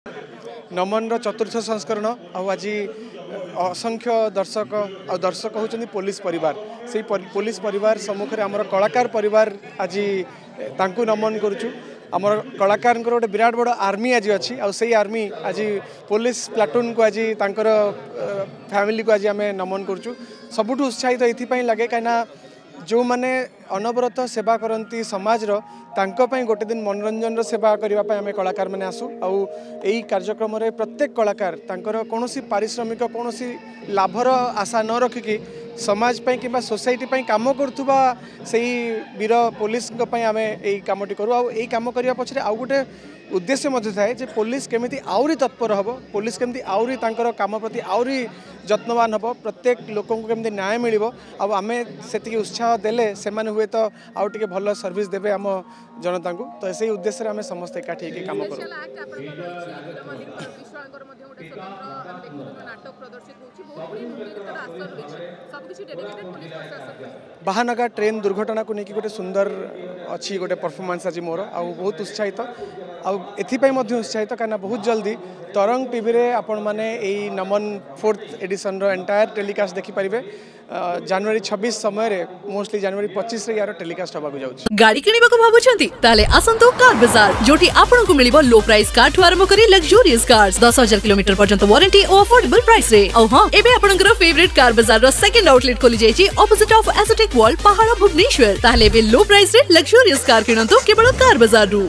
नमन चतुर्थ संस्करण आज असंख्य दर्शक दर्शक होती पुलिस परिवार से पुलिस परिवार सम्मुख में आमर कलाकार परिवार आज तांकु नमन करुचु। आमर कलाकार गोटे विराट बड़ आर्मी आज अच्छी आई आर्मी आज पुलिस प्लाटून को आज तांकर फैमिली को आज आम नमन करुचु। सबुठ उत्साहित ये लगे कहीं जो मैंने अनवरत सेवा करती समाजर तांको गोटे दिन मनोरंजन सेवा करने आम कलाकार मैंने आसू आई कार्यक्रम प्रत्येक कलाकार तांकर कौन पारिश्रमिक कौन लाभर आशा न रखिकी समाज कि सोसाइटी काम करुवा से वीर पुलिस आम यही कमटी करूँ आई कम करने पछरे आउ गोटे उद्देश्य थाए जे पुलिस केमिति आउरी तत्पर हम पुलिस केमिति आउरी तांकर काम प्रति आउरी जत्नवान हम प्रत्येक लोक केमिति न्याय मिलिबो आमे सेतिकी उत्साह देले से हुए तो आउ टिके भल सर्विस देबे आम जनता को तो से उद्देश्य आम समस्त एकाठी काम करूँ। बाहानगा ट्रेन दुर्घटना को लेकिन गोटे सुंदर अच्छी गोटे परफॉर्मेंस आज मोर आ बहुत उत्साहित उत्साहित कहीं बहुत जल्दी तरंग टीवी रे आपण माने एई नमन 4th एडिशन रो एंटायर टेलीकास्ट देखि परिबे। जनवरी 26 समय रे मोस्टली जनवरी 25 रे यार टेलीकास्ट होबा जाउछि। गाड़ी किनिबा को भाबुछंती ताले आसंतो कार बाजार जोटी आपन को मिलिबो लो प्राइस कार ठु आरंभ करी लग्जरियस कार्स 10,000 किलोमीटर पर्यंत वारंटी और अफोर्डेबल प्राइस रे। औ हां एबे आपनकर फेवरेट कार बाजार रो सेकंड आउटलेट खोली जायछि ऑपोजिट ऑफ एस्थेटिक वर्ल्ड पहाड़ भुवनेश्वर। ताले बे लो प्राइस रे लग्जरियस कार किनंतो केवल कार बाजार रु।